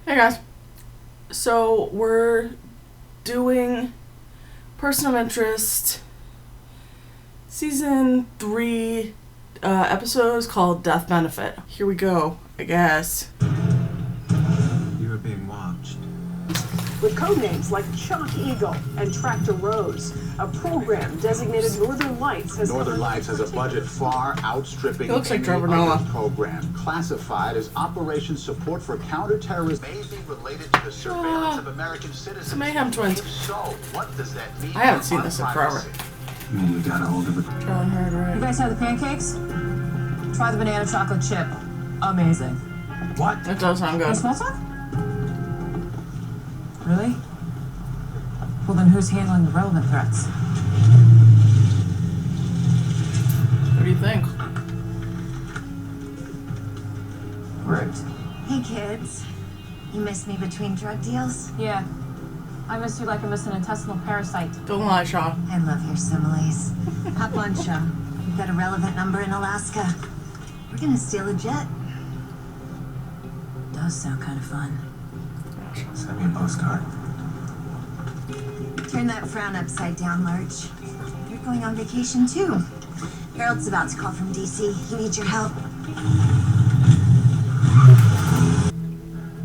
Hey guys. So we're doing Person of Interest Season 3 episodes called Death Benefit. Here we go, I guess. You are being watched. With code names like Chalk Eagle and Tractor Rose, a program designated Northern Lights has a budget far outstripping It looks like any Trevor other Noah. program, classified as Operation Support for Counterterrorism, may be related to the surveillance of American citizens. It's Mayhem Twins. If so, what does that mean? I haven't seen this in forever. I mean, you got a hold of it. John heard You right. guys have the pancakes? Try the banana chocolate chip. Amazing. What? That does sound Any good. small talk? Really? Well, then who's handling the relevant threats? What do you think? Rude. Hey kids, you miss me between drug deals? Yeah. I miss you like I miss an intestinal parasite. Don't lie, Shaw. I love your similes. Hop on, Shaw. We've got a relevant number in Alaska. We're gonna steal a jet. Does sound kind of fun. Send me a postcard. Turn that frown upside down, Lurch. You're going on vacation too. Harold's about to call from DC. He needs your help.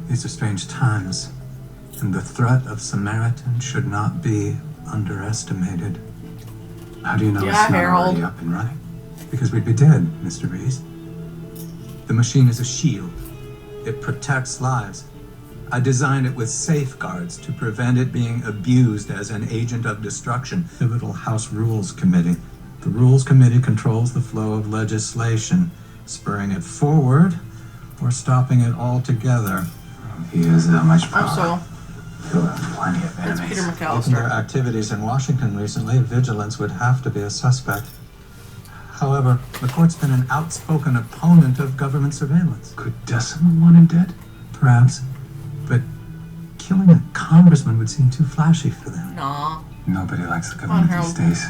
These are strange times, and the threat of Samaritan should not be underestimated. How do you know Yeah, it's not Harold. already up and running? Because we'd be dead, Mr. Reese. The machine is a shield. It protects lives. I designed it with safeguards to prevent it being abused as an agent of destruction. Pivotal House Rules Committee. The Rules Committee controls the flow of legislation, spurring it forward or stopping it altogether. He has that much power. Also, He'll have plenty of it's enemies. Peter Given their McAllister. activities in Washington recently, vigilance would have to be a suspect. However, McCourt's been an outspoken opponent of government surveillance. Could Decima want him dead? Perhaps. But killing a congressman would seem too flashy for them. Nah. Nobody likes the on, government Harold. these days.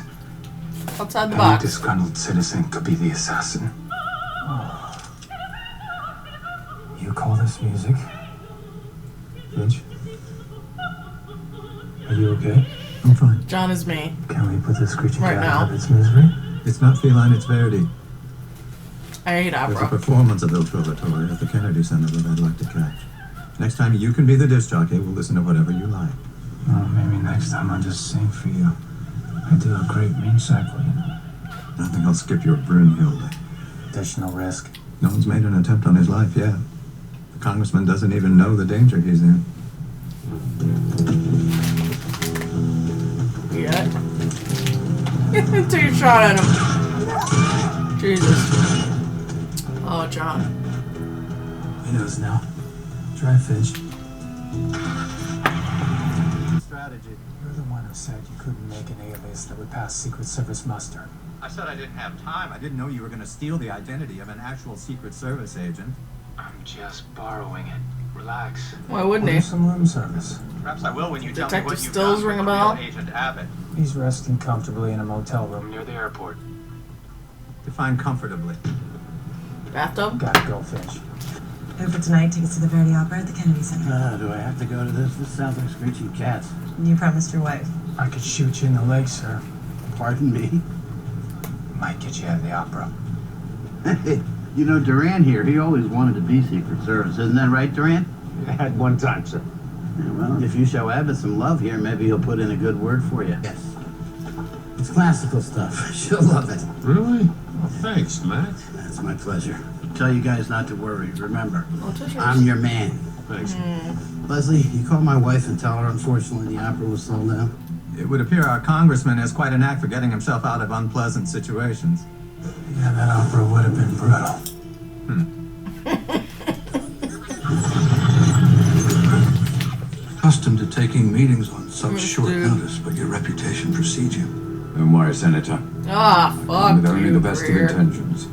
Outside the Any box. disgruntled citizen could be the assassin. You call this music? Finch? Are you okay? I'm fine. John is me. Can we put this screeching Right cat now. out of its misery? It's not feline, it's Verity. I hate There's a opera. performance of Il Trovatore at the Kennedy Center that I'd like to catch. Next time you can be the disc jockey, we'll listen to whatever you like. Oh, maybe next time I'll just sing for you. I do a great mean cycle, you know. I think I'll skip your Brunhilde. Additional risk. No one's made an attempt on his life yet. The congressman doesn't even know the danger he's in. Yeah. Take a shot at him. Jesus. Oh, John. He knows now. Try Finch. Strategy. You're the one who said you couldn't make an alias that would pass Secret Service muster. I said I didn't have time. I didn't know you were going to steal the identity of an actual Secret Service agent. I'm just borrowing it. Relax. Why wouldn't Order he? some room service. Perhaps I will when you Detective tell me what you've Stills done ring with a bell? Agent Abbott. He's resting comfortably in a motel room near the airport. Define comfortably. Bathtub? Gotta go, Finch. Who for tonight? Tickets to the Verdi Opera at the Kennedy Center. Do I have to go to this? This sounds like screeching cats. You promised your wife. I could shoot you in the leg, sir. Pardon me? Might get you out of the opera. Hey, you know, Duran here, he always wanted to be Secret Service. Isn't that right, Duran? At one time, sir. Yeah, well, if you show Abbott some love here, maybe he'll put in a good word for you. Yes. It's classical stuff. She'll love it. Really? Well, thanks, Matt. That's my pleasure. Tell you guys not to worry. Remember, Autism. I'm your man. Thanks. Leslie, you call my wife and tell her unfortunately the opera was sold out. It would appear our congressman has quite a knack for getting himself out of unpleasant situations. Yeah, that opera would have been brutal. Accustomed to taking meetings on such Yes, short dude. notice, but your reputation precedes you. Don't worry, Senator. Ah, fuck With only you, the best of Greer. intentions.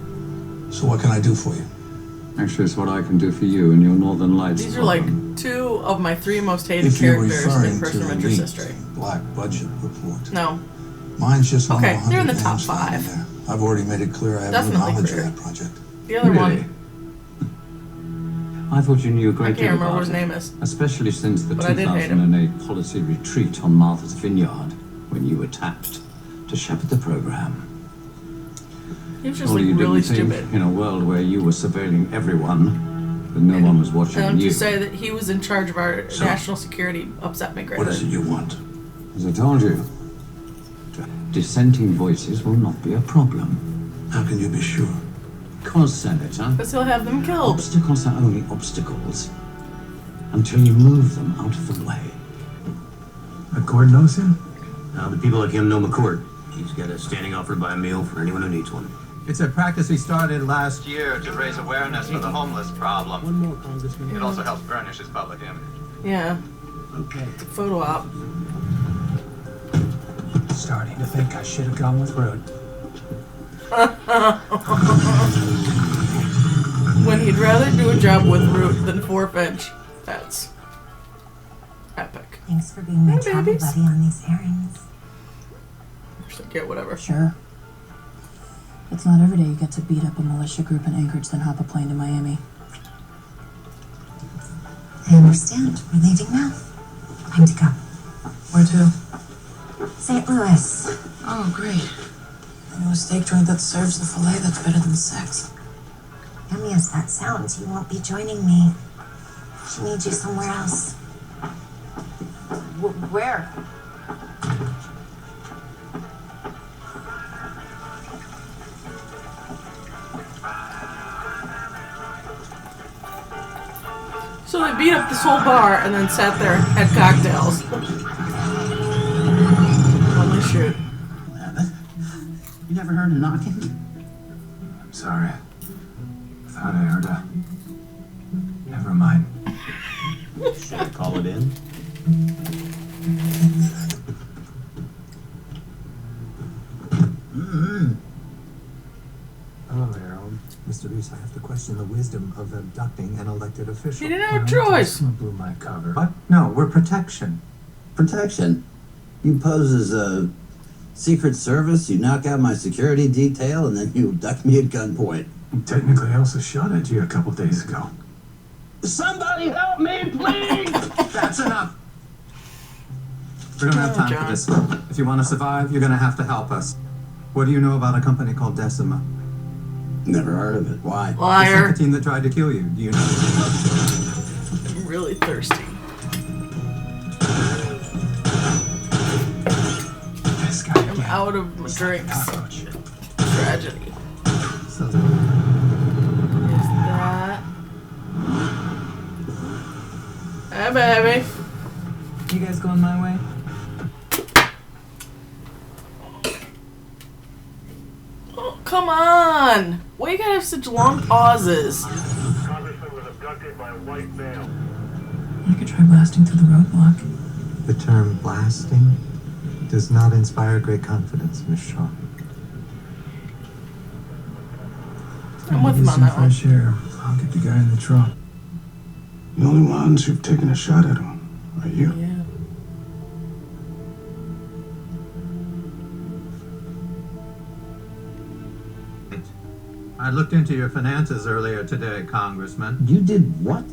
So what can I do for you? Actually, it's what I can do for you in your Northern Lights. These are like program. 2 of my 3 most hated If you're characters in referring to Person of the Interest leaked history. black budget report, No. mine's just one Okay, of 100 they're in the top names found in 5. there. I've already made it clear I have no Definitely knowledge Greer. of that project. The other Really? one. I thought you knew a I great can't deal remember about what his it, name is. especially since the But I did hate him. 2008 policy retreat on Martha's Vineyard, when you were tapped to shepherd the program. He was just Surely like you really didn't think, stupid. in a world where you were surveilling everyone, that no one was watching And you. to say that he was in charge of our national security upset me greatly. What is it you want? As I told you, dissenting voices will not be a problem. How can you be sure? Because, Senator, Because he'll have them killed. obstacles are only obstacles until you move them out of the way. McCord knows him? Now, the people like him know McCord. He's got a standing offer to buy a meal for anyone who needs one. It's a practice we started last year to raise awareness for the homeless problem. One more, Congressman. It also helps burnish his public image. Yeah. Okay. Photo op. Starting to think I should have gone with Road. When he'd rather do a job with Root than 4-Finch. That's epic. Thanks for being my Hey, travel babies. buddy on these errands. Just like, yeah, whatever. Sure. It's not every day you get to beat up a militia group in Anchorage, then hop a plane to Miami. I understand. We're leaving now. Time to go. Where to? St. Louis. Oh, great. I know a steak joint that serves the filet that's better than sex. Yummy as that sounds, you won't be joining me. She needs you somewhere else. Where? So they beat up this whole bar and then sat there and had cocktails. Holy shit. You never heard of knocking? I'm sorry. Thought I heard a... Never mind. Should I call it in? Hello, Harold. Mr. Reese, I have to question the wisdom of abducting an elected official. He didn't have a choice. Blew my cover. What? No, we're protection. Protection. You pose as a Secret Service, you knock out my security detail, and then you abduct me at gunpoint. Technically, I also shot at you a couple days ago. Somebody help me, please! That's enough. We don't have time John. for this. If you want to survive, you're going to have to help us. What do you know about a company called Decima? Never heard of it. Why? It's Liar. the team that tried to kill you. Do you know? I'm really thirsty. This guy I'm out of my drinks. cockroach. Tragedy. So Is that... Hey, baby. You guys going my way? Oh, come on! Why you gotta have such long pauses? Congressman was abducted by a white male. I could try blasting through the roadblock. the term blasting does not inspire great confidence, Miss Shaw. I'm with him on that one. Fresh air. I'll get the guy in the truck. The only ones who've taken a shot at him are you. Yeah. I looked into your finances earlier today, Congressman. You did what?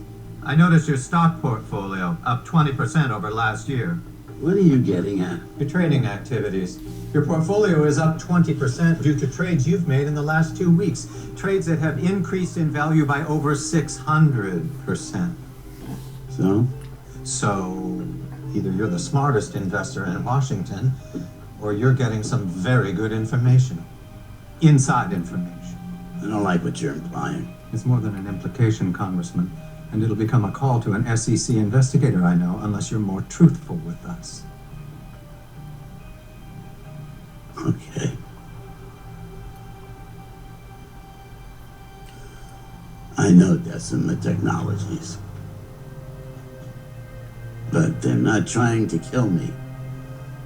I noticed your stock portfolio up 20% over last year. What are you getting at? Your trading activities. Your portfolio is up 20% due to trades you've made in the last 2 weeks. Trades that have increased in value by over 600%. So? So, either you're the smartest investor in Washington, or you're getting some very good information. Inside information. I don't like what you're implying. It's more than an implication, Congressman. And it'll become a call to an SEC investigator, I know, unless you're more truthful with us. Okay. I know Decima Technologies. But they're not trying to kill me.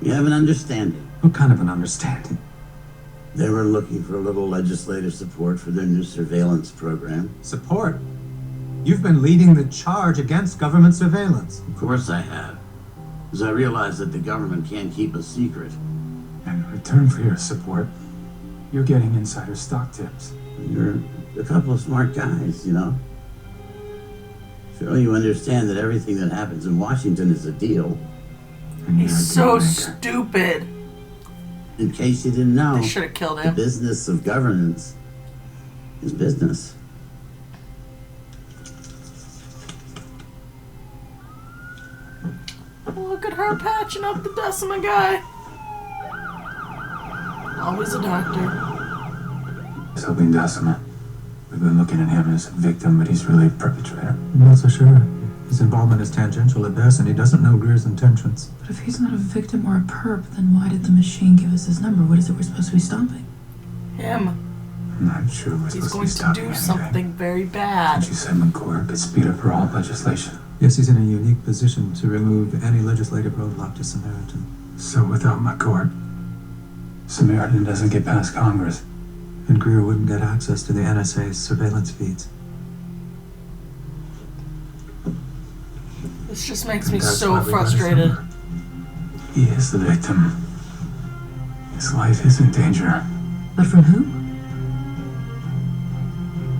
You have an understanding. What kind of an understanding? They were looking for a little legislative support for their new surveillance program. Support? You've been leading the charge against government surveillance. Of course I have. Because I realize that the government can't keep a secret. And in return for your support, you're getting insider stock tips. You're a couple of smart guys, you know. Surely you understand that everything that happens in Washington is a deal. He's so stupid. In case you didn't know, They should have killed the him. business of governance is business. Look at her patching up the Decima guy. Always a doctor. He's helping Decima. We've been looking at him as a victim, but he's really a perpetrator. I'm not so sure. His involvement is tangential at best, and he doesn't know Greer's intentions. But if he's not a victim or a perp, then why did the machine give us his number? What is it we're supposed to be stopping? Him. I'm not sure we're He's supposed to be going to stopping do anything. something very bad. But you said McCourt could speed up all legislation. Yes, he's in a unique position to remove any legislative roadblock to Samaritan. So without McCourt, Samaritan doesn't get past Congress. And Greer wouldn't get access to the NSA's surveillance feeds. This just makes me That's so why we got his frustrated. number. He is the victim. His life is in danger. But from who?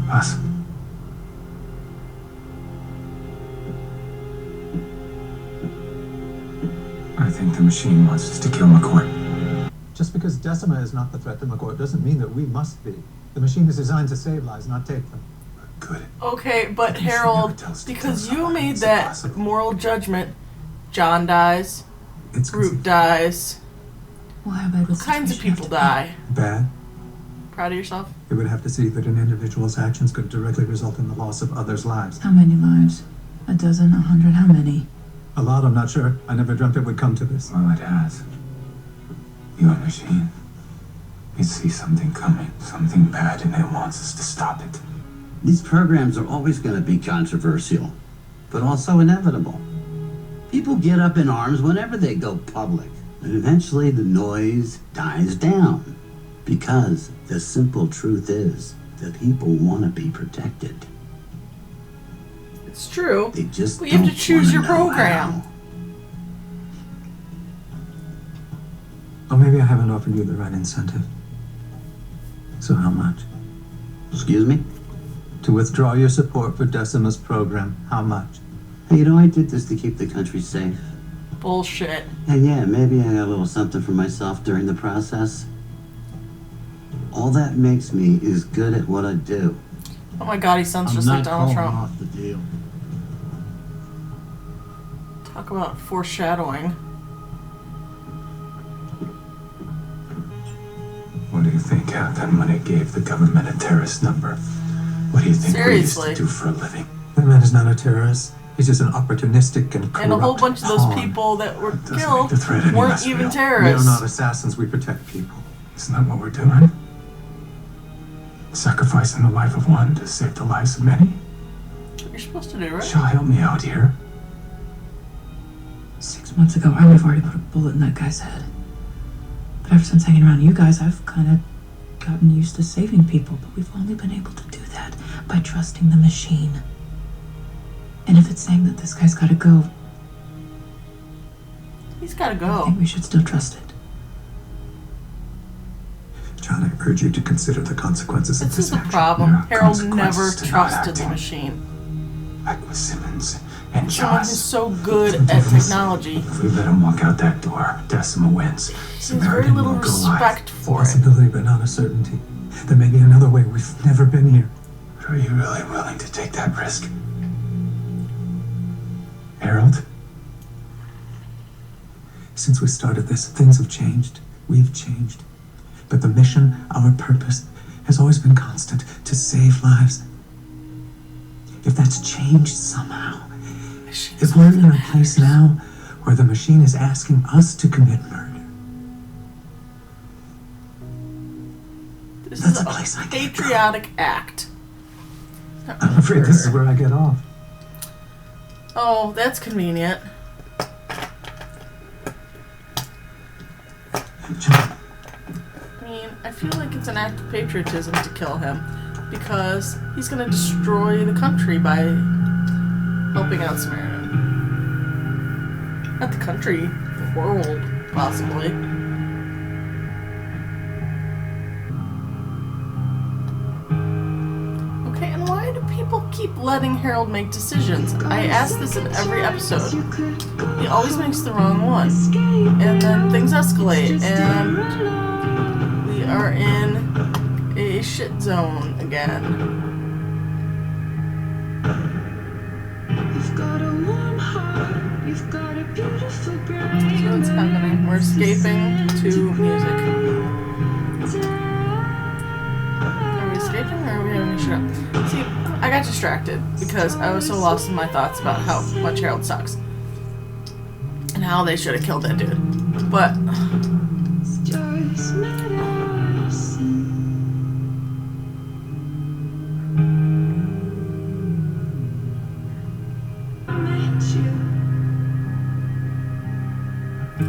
Us. I think the machine wants us to kill McCourt. Just because Decima is not the threat to McCourt doesn't mean that we must be. The machine is designed to save lives, not take them. Good. Okay, but You should never Harold, tell us to because kill you someone. made It's that impossible. moral judgment, John dies, It's Root dies, Well, how bad was all kinds of situation have people to be? die. bad. Proud of yourself? It would have to see that an individual's actions could directly result in the loss of others' lives. How many lives? A dozen? 100? How many? A lot, I'm not sure. I never dreamt it would come to this. Well, it has. Your machine. It sees something coming, something bad, and it wants us to stop it. These programs are always going to be controversial, but also inevitable. People get up in arms whenever they go public, and eventually the noise dies down. Because the simple truth is that people want to be protected. It's true. They just But you have to don't choose wanna your know program. how. Or maybe I haven't offered you the right incentive. So how much? Excuse me? To withdraw your support for Decima's program, how much? Hey, you know, I did this to keep the country safe. Bullshit. And yeah, maybe I got a little something for myself during the process. All that makes me is good at what I do. Oh my god, he sounds just like Donald Trump. off the deal. Talk about foreshadowing. What do you think happened when it gave the government a terrorist number? What do you think Seriously. we used to do for a living? That man is not a terrorist. He's just an opportunistic and corrupt And a whole bunch of those pawn. people that were Doesn't killed make the threat any weren't less even real. We are terrorists. not assassins, we protect people. Isn't that what we're doing? Sacrificing the life of one to save the lives of many? That's what you're supposed to do, right? Shall help me out here. 6 months ago, I would have already put a bullet in that guy's head. But ever since hanging around you guys, I've kind of gotten used to saving people. But we've only been able to do that by trusting the machine. And if it's saying that this guy's got to go, He's gotta I go. think we should still trust it. John, I urge you to consider the consequences of This this is the action. problem. There are Harold never consequences to not trusted the acting. machine. Like with Simmons and Someone who's Joss. so good at technology. If we let him walk out that door, Decima wins. He has Samaritan very little will go live. respect It's a for it. possibility, but not a certainty. There may be another way. We've never been here. But are you really willing to take that risk? Harold? Since we started this, things have changed. We've changed. But the mission, our purpose, has always been constant, to save lives. If that's changed somehow, if we're in a place now where the machine is asking us to commit murder, This that's is a place I can't go. patriotic act. I'm afraid this is where I get off. Oh, that's convenient. John, I mean, I feel like it's an act of patriotism to kill him because he's gonna destroy the country by helping out Samaritan. Not the country, the world, possibly. Okay, and why do people keep keep letting Harold make decisions. I ask this in every episode. He always makes the wrong one. And then things escalate, and we are in a shit zone again. You've got a warm heart, you've got a beautiful brain. So what's happening? We're escaping to music. Are we escaping or are we having a shit up? See, I got distracted because I was so lost in my thoughts about how much Harold sucks. And how they should have killed that dude. But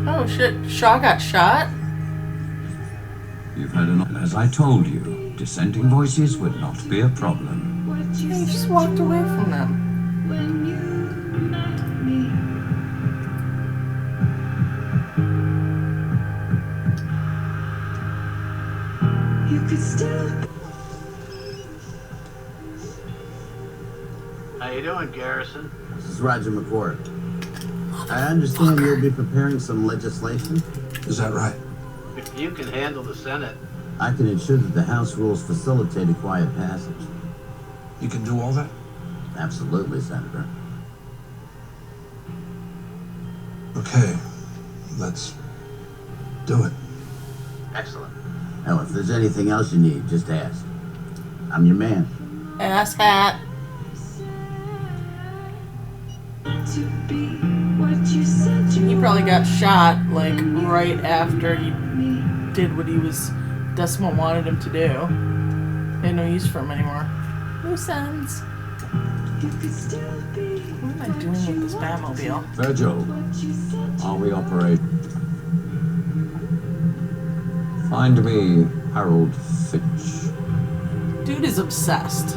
oh shit, Shaw got shot? You've had enough. As I told you, dissenting voices would not be a problem. He just walked away from them. When you met me, you could still. How you doing, Garrison? This is Roger McCord. I understand you'll be preparing some legislation. Is that right? If you can handle the Senate. I can ensure that the House rules facilitate a quiet passage. You can do all that? Absolutely, Senator. Okay, let's do it. Excellent. Hell, if there's anything else you need, just ask. I'm your man. Ass hat. To be what you said you He probably got shot, like, right after he did what he was, Decima wanted him to do. They had no use for him anymore. Loose ends. You could still be. What am I doing with this Batmobile? Virgil, are we operating? Find me Harold Finch. Dude is obsessed.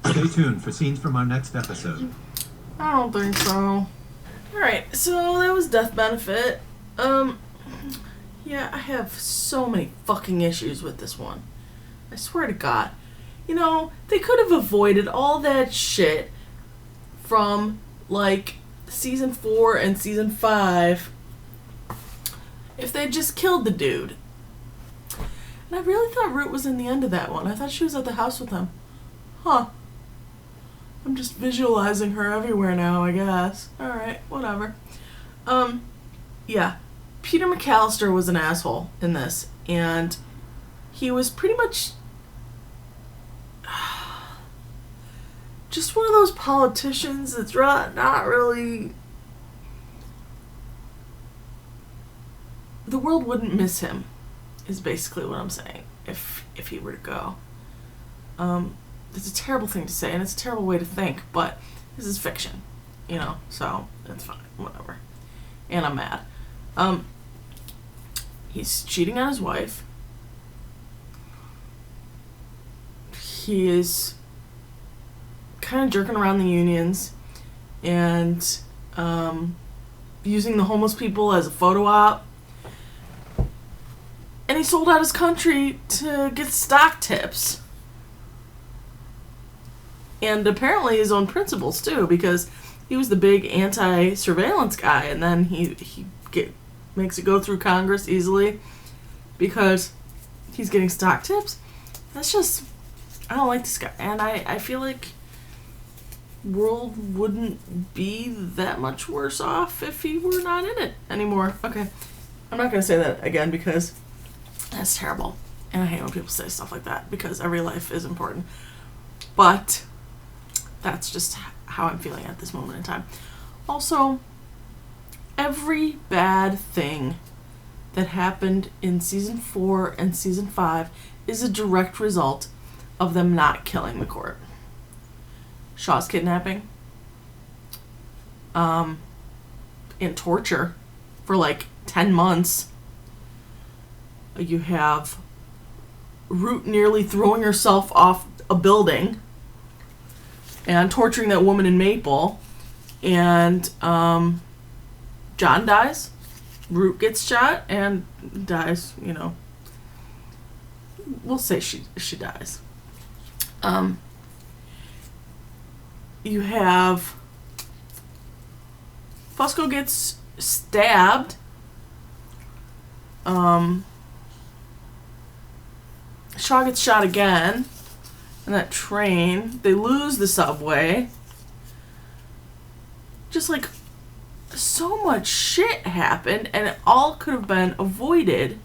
Stay tuned for scenes from our next episode. I don't think so. Alright, so that was Death Benefit. Yeah, I have so many fucking issues with this one. I swear to God. You know, they could have avoided all that shit from, like, season 4 and season 5 if they just killed the dude. And I really thought Root was in the end of that one. I thought she was at the house with him. Huh. I'm just visualizing her everywhere now, I guess. Alright, whatever. Yeah. Peter McAllister was an asshole in this, and he was pretty much just one of those politicians that's not really... The world wouldn't miss him, is basically what I'm saying, if he were to go. It's a terrible thing to say, and it's a terrible way to think, but this is fiction, you know, so it's fine, whatever. And I'm mad. He's cheating on his wife. He is kind of jerking around the unions and using the homeless people as a photo op. And he sold out his country to get stock tips. And apparently his own principles too, because he was the big anti-surveillance guy, and then he makes it go through Congress easily because he's getting stock tips. That's just, I don't like this guy, and I feel like world wouldn't be that much worse off if he were not in it anymore. Okay, I'm not gonna say that again because that's terrible, and I hate when people say stuff like that because every life is important. But that's just how I'm feeling at this moment in time. Also, every bad thing that happened in season 4 and season 5 is a direct result of them not killing the court. Shaw's kidnapping, and torture for like 10 months. You have Root nearly throwing herself off a building. and torturing that woman in Maple. And John dies. Root gets shot and dies, you know. We'll say she dies. You have Fusco gets stabbed. Shaw gets shot again in that train. They lose the subway. Just like so much shit happened, and it all could have been avoided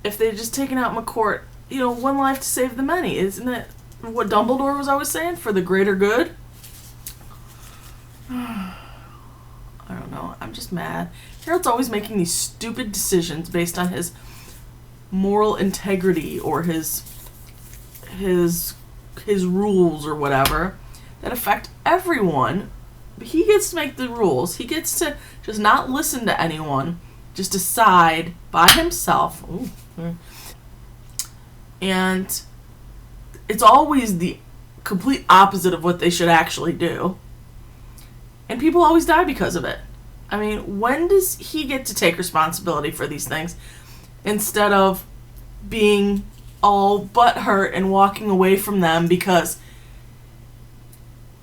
if they'd just taken out McCourt. You know, one life to save the many. Isn't that what Dumbledore was always saying? For the greater good? I don't know. I'm just mad. Harold's always making these stupid decisions based on his moral integrity or his rules or whatever that affect everyone. He gets to make the rules. He gets to just not listen to anyone, just decide by himself. Ooh. And it's always the complete opposite of what they should actually do. And people always die because of it. I mean, when does he get to take responsibility for these things instead of being all butthurt and walking away from them because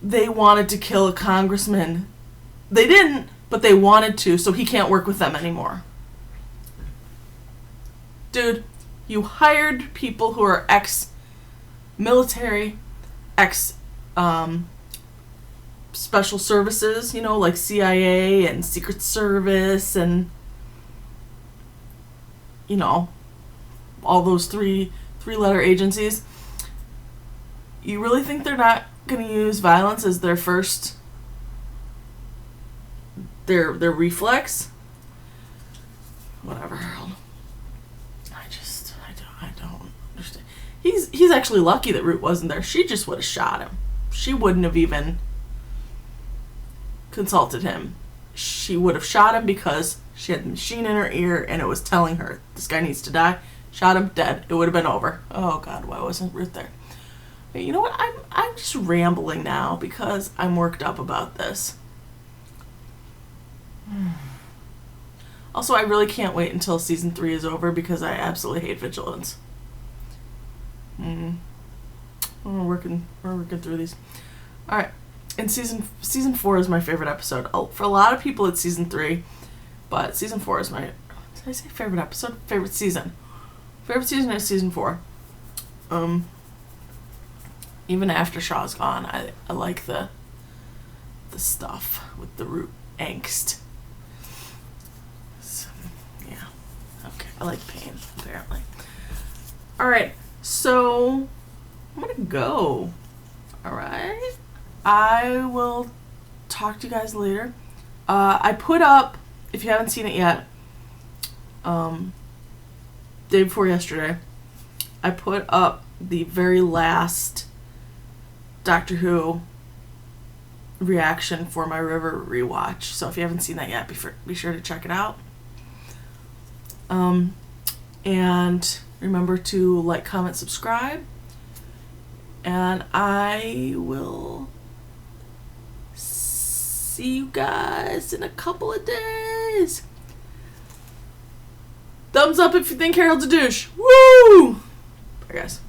they wanted to kill a congressman? They didn't, but they wanted to, so he can't work with them anymore. Dude, you hired people who are ex-military, special services, you know, like CIA and Secret Service and, you know, all those three-letter agencies. You really think they're not going to use violence as their first, their reflex? Whatever, Harold. I don't understand. He's actually lucky that Root wasn't there. She just would have shot him. She wouldn't have even consulted him. She would have shot him because she had the machine in her ear and it was telling her this guy needs to die. Shot him, dead. It would have been over. Oh God, why wasn't Ruth there? But you know what? I'm just rambling now because I'm worked up about this. Also, I really can't wait until season 3 is over because I absolutely hate vigilance. We're working through these. All right. And season 4 is my favorite episode. For a lot of people, it's season 3, but season 4 is my. Did I say favorite episode? Favorite season. Favorite season is season 4. Even after Shaw's gone, I like the stuff with the Root angst. So, yeah. Okay. I like pain, apparently. All right. So I'm gonna go. All right. I will talk to you guys later. I put up, if you haven't seen it yet, day before yesterday, I put up the very last Doctor Who reaction for my River rewatch. So if you haven't seen that yet, be sure to check it out. And remember to like, comment, subscribe. And I will see you guys in a couple of days. Thumbs up if you think Harold's a douche. Woo! Bye, guys.